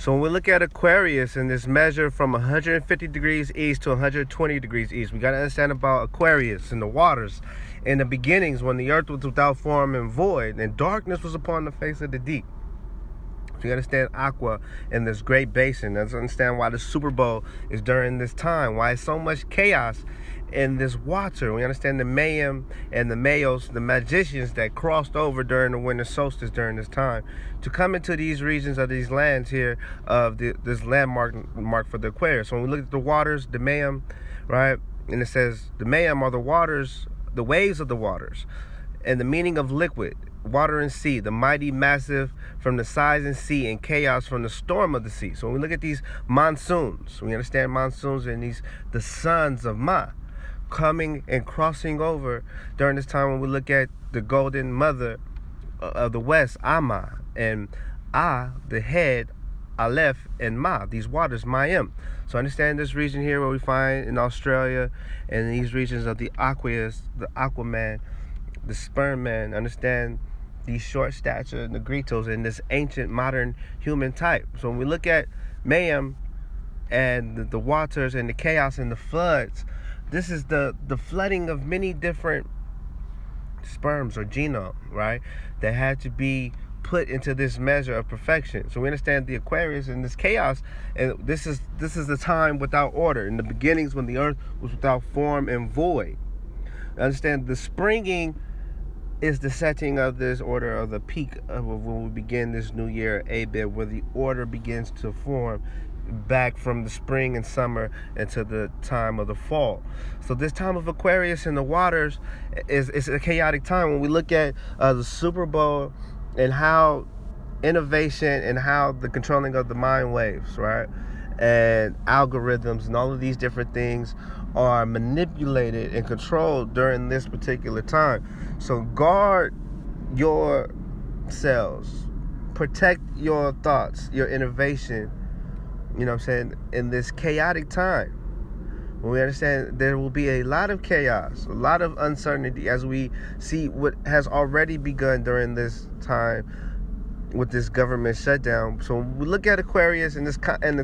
So when we look at Aquarius and this measure from 150 degrees east to 120 degrees east, we got to understand about Aquarius and the waters. In the beginnings, when the earth was without form and void, and darkness was upon the face of the deep. So you understand Aqua in this great basin. Let's understand why the Super Bowl is during this time. Why so much chaos in this water. We understand the Mayim and the Mayos, the magicians that crossed over during the winter solstice during this time to come into these regions of these lands here of this landmark for the Aquarius. So when we look at the waters, the Mayim, right? And it says the Mayim are the waters, the waves of the waters, and the meaning of liquid, water and sea, the mighty massive from the size and sea, and chaos from the storm of the sea. So when we look at these monsoons, we understand monsoons and the sons of Ma coming and crossing over during this time. When we look at the golden mother of the west, Ama, and the head, Aleph, and Ma, these waters, Mayim. So understand this region here where we find in Australia and these regions of the Aquarius, the Aquaman, the Sperm Man. Understand these short stature Negritos and this ancient modern human type. So when we look at Mayim and the waters and the chaos and the floods, this is the flooding of many different sperms or genome, right? That had to be put into this measure of perfection. So we understand the Aquarius and this chaos, and this is the time without order. In the beginnings, when the earth was without form and void. Understand the springing is the setting of this order, of the peak of when we begin this new year, Abib, where the order begins to form back from the spring and summer into the time of the fall. So this time of Aquarius in the waters is a chaotic time. When we look at the Super Bowl and how innovation and how the controlling of the mind waves, right, and algorithms and all of these different things are manipulated and controlled during this particular time. So guard your cells, protect your thoughts, your innovation, you know what I'm saying, in this chaotic time. When we understand there will be a lot of chaos, a lot of uncertainty as we see what has already begun during this time with this government shutdown. So when we look at Aquarius in its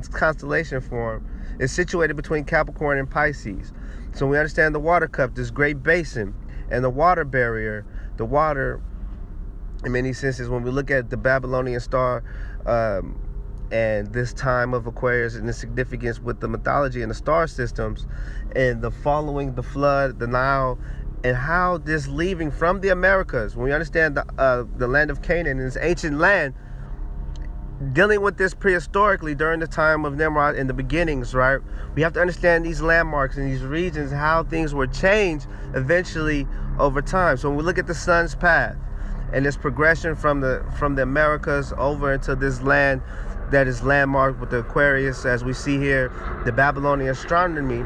constellation form, it's situated between Capricorn and Pisces. So we understand the water cup, this great basin, and the water barrier, the water in many senses. When we look at the Babylonian star, and this time of Aquarius and the significance with the mythology and the star systems and the following the flood, the Nile, and how this leaving from the Americas, when we understand the land of Canaan, this ancient land, dealing with this prehistorically during the time of Nimrod in the beginnings, right? We have to understand these landmarks and these regions, how things were changed eventually over time. So when we look at the sun's path and this progression from the Americas over into this land that is landmarked with the Aquarius, as we see here, the Babylonian astronomy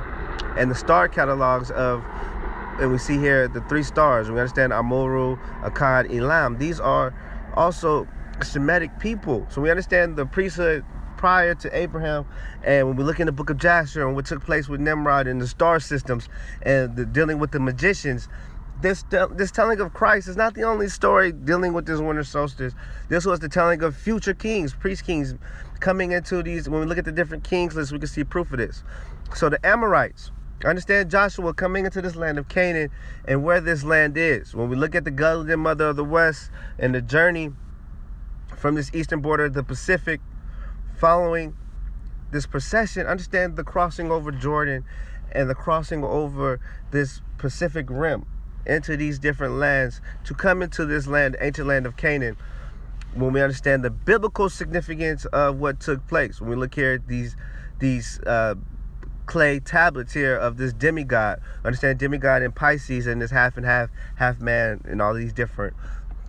and the star catalogs and we see here the 3 stars. We understand Amuru, Akkad, Elam. These are also Semitic people. So we understand the priesthood prior to Abraham, and when we look in the book of Jasher and what took place with Nimrod and the star systems and dealing with the magicians, this telling of Christ is not the only story dealing with this winter solstice. This was the telling of future kings, priest kings coming into these. When we look at the different kings lists, we can see proof of this. So the Amorites, understand Joshua coming into this land of Canaan and where this land is. When we look at the golden mother of the west and the journey from this eastern border of the Pacific, following this procession, understand the crossing over Jordan and the crossing over this Pacific rim into these different lands to come into this land, ancient land of Canaan. When we understand the biblical significance of what took place, when we look here at these clay tablets here of this demigod, understand demigod in Pisces and this half and half man and all these different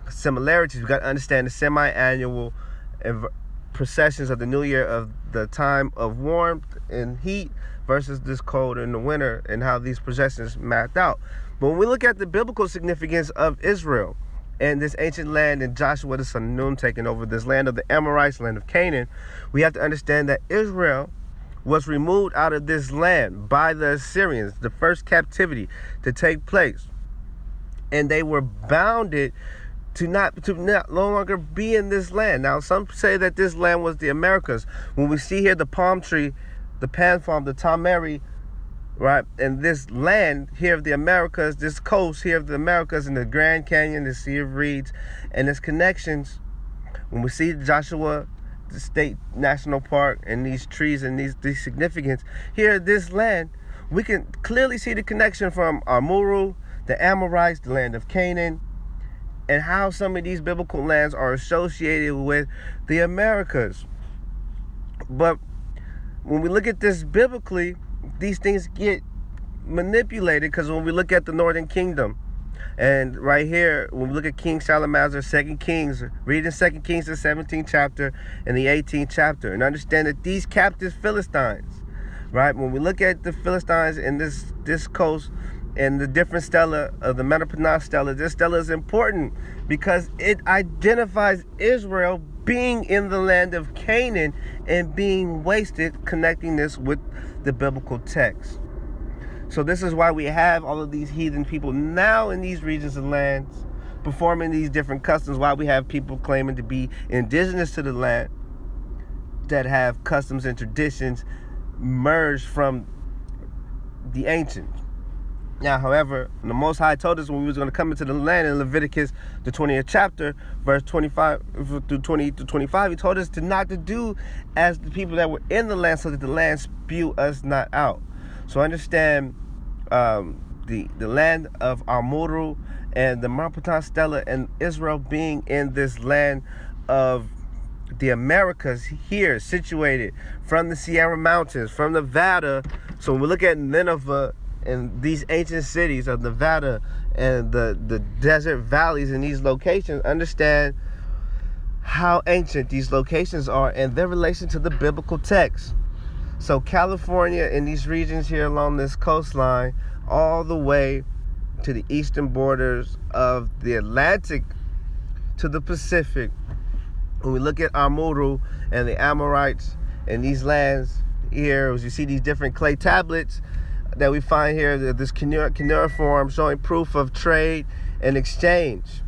similarities. We got to understand the semi-annual processions of the new year, of the time of warmth and heat versus this cold in the winter, and how these processions mapped out. But when we look at the biblical significance of Israel and this ancient land and Joshua the son of Nun taking over this land of the Amorites, land of Canaan, we have to understand that Israel was removed out of this land by the Assyrians, the first captivity to take place. And they were bounded to not no longer be in this land. Now, some say that this land was the Americas. When we see here the palm tree, the pan palm, the tamari, right, and this land here of the Americas, this coast here of the Americas, and the Grand Canyon, the Sea of Reeds, and its connections. When we see Joshua the State National Park and these trees and these significance here, this land, we can clearly see the connection from Amuru, the Amorites, the land of Canaan, and how some of these biblical lands are associated with the Americas. But when we look at this biblically, these things get manipulated, because when we look at the Northern Kingdom, and right here, when we look at King Shalmaneser, 2 Kings, reading 2 Kings, the 17th chapter and the 18th chapter, and understand that these captive Philistines, right, when we look at the Philistines in this coast, and the different stela of the Metapernach stela, this stela is important because it identifies Israel being in the land of Canaan and being wasted, connecting this with the biblical text. So this is why we have all of these heathen people now in these regions of lands performing these different customs, why we have people claiming to be indigenous to the land that have customs and traditions merged from the ancients. Now, however, the Most High told us when we was going to come into the land in Leviticus, the 20th chapter, verse 25 through 20 to 25, he told us not to do as the people that were in the land, so that the land spew us not out. So understand the land of Amuru and the Marpatan Stela and Israel being in this land of the Americas here, situated from the Sierra Mountains, from Nevada. So when we look at Nineveh and these ancient cities of Nevada and the desert valleys in these locations, understand how ancient these locations are and their relation to the biblical text. So California and these regions here along this coastline, all the way to the eastern borders of the Atlantic to the Pacific. When we look at Amuru and the Amorites and these lands here, as you see these different clay tablets that we find here, this cuneiform showing proof of trade and exchange.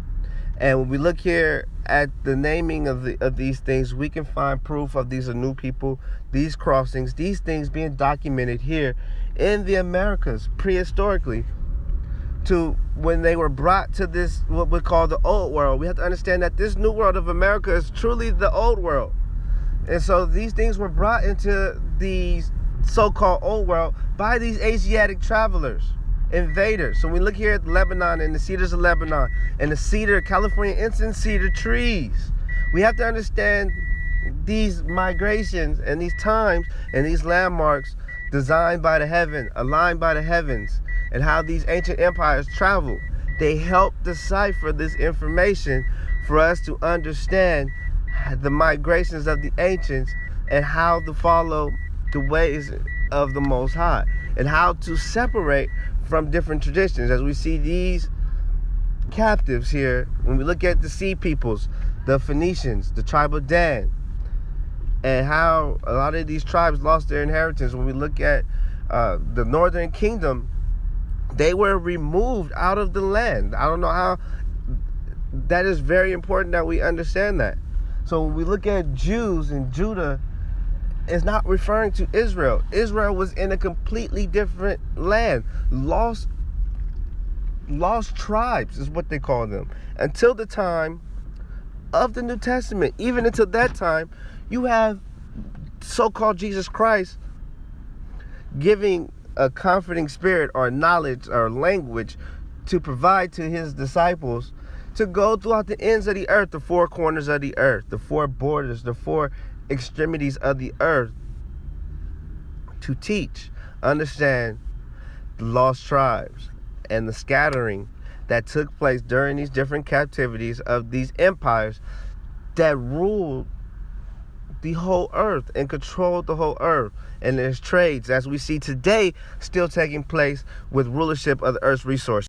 And when we look here at the naming of these things, we can find proof of these Anu people, these crossings, these things being documented here in the Americas prehistorically, to when they were brought to this, what we call the old world. We have to understand that this new world of America is truly the old world. And so these things were brought into these so-called old world by these Asiatic travelers, invaders. So we look here at Lebanon and the cedars of Lebanon and the California incense cedar trees. We have to understand these migrations and these times and these landmarks designed by the heaven, aligned by the heavens, and how these ancient empires traveled. They help decipher this information for us to understand the migrations of the ancients and how to follow the ways of the Most High, and how to separate from different traditions. As we see these captives here, when we look at the sea peoples, the Phoenicians, the tribe of Dan, and how a lot of these tribes lost their inheritance. When we look at the Northern Kingdom, they were removed out of the land. I don't know how. That is very important that we understand that. So when we look at Jews and Judah, it's not referring to Israel. Israel was in a completely different land. Lost tribes is what they call them. Until the time of the New Testament. Even until that time, you have so-called Jesus Christ giving a comforting spirit or knowledge or language to provide to his disciples to go throughout the ends of the earth, the four corners of the earth, the four borders, the four extremities of the earth, to teach, understand the lost tribes and the scattering that took place during these different captivities of these empires that ruled the whole earth and controlled the whole earth. And there's trades, as we see today, still taking place with rulership of the earth's resources.